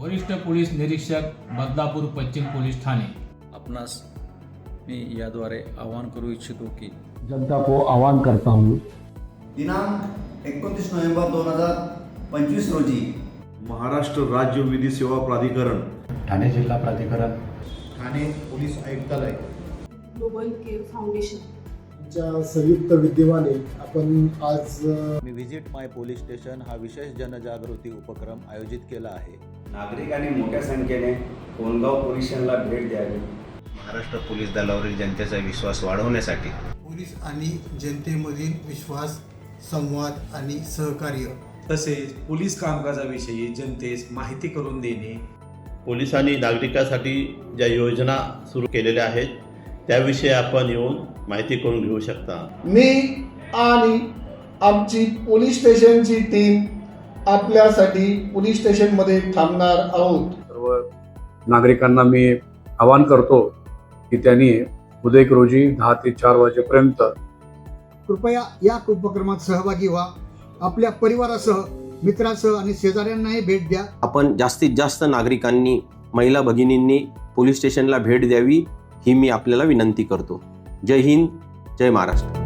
वरिष्ठ पोलीस निरीक्षक बदलापूर पश्चिम पोलीस ठाणे। आपणास मी याद्वारे आवाहन करू इच्छितो की जनता को आह्वान करता हूँ, दिनांक 29 नोव्हेंबर 2025 रोजी महाराष्ट्र राज्य विधी सेवा प्राधिकरण, ठाणे जिल्हा प्राधिकरण, ठाणे पोलीस आयुक्तालय, ग्लोबल केअर फाउंडेशन च्या संयुक्त विद्यमाने आपण आज मी व्हिजिट माय पोलीस स्टेशन हा विशेष जनजागृती उपक्रम आयोजित केला आहे। नागरिकांनी मोठ्या संख्येने कोणगाव पोलीस स्टेशनला भेट द्यावी। महाराष्ट्र पोलीस दलावरील जनतेचा विश्वास वाढवण्यासाठी पोलीस आणि जनतेमधील विश्वास, संवाद आणि सहकार्य तसेच पोलीस कामकाजाविषयी जनतेस माहिती करून देणे, पोलिसांनी नागरिकांसाठी ज्या योजना सुरू केलेल्या आहेत त्याविषयी आपण येऊन माहिती करून घेऊ शकता। मी आणि आमची पोलीस स्टेशनची टीम आपल्यासाठी पोलीस स्टेशनमध्ये थांबणार आहोत। सर्व नागरिकांना मी आवाहन करतो की त्यांनी उद्या रोजी 10 ते 4 वाजेपर्यंत कृपया या उपक्रमात सहभागी व्हा। आपल्या परिवारासह, मित्रांसह आणि शेजाऱ्यांनाही भेट द्या। आपण जास्तीत जास्त नागरिकांनी, महिला भगिनींनी पोलीस स्टेशनला भेट द्यावी ही मी आपल्याला विनंती करतो। जय हिंद, जय महाराष्ट्र।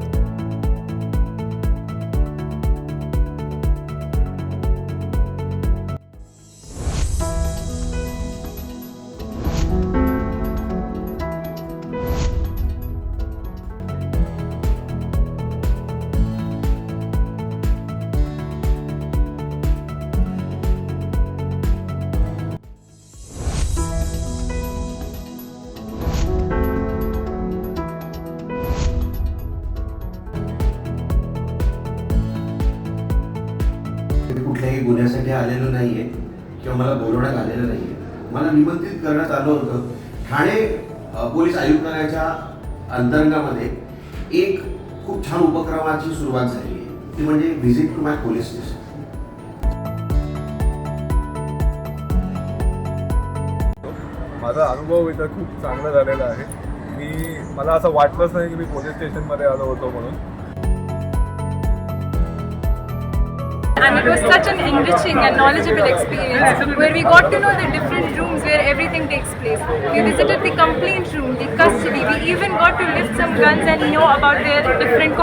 कुठल्याही गुन्ह्यासाठी आलेलो नाहीये किंवा मला बोलवण्यात आलेलं नाहीये। मला निमंत्रित करण्यात आलं होतं। ठाणे पोलीस आयुक्तालयाच्या अंतर्गतामध्ये एक खूप छान उपक्रमाची सुरुवात झाली आहे, ती म्हणजे visit to my police station. माझा अनुभव इथं खूप चांगला झालेला आहे। मला असं वाटलंच नाही की मी पोलीस स्टेशनमध्ये आलो होतो म्हणून। and it was such an enriching and knowledgeable experience where we got to know the different rooms where everything takes place. We visited the complaint room, the custody, we even got to lift some guns and know about their different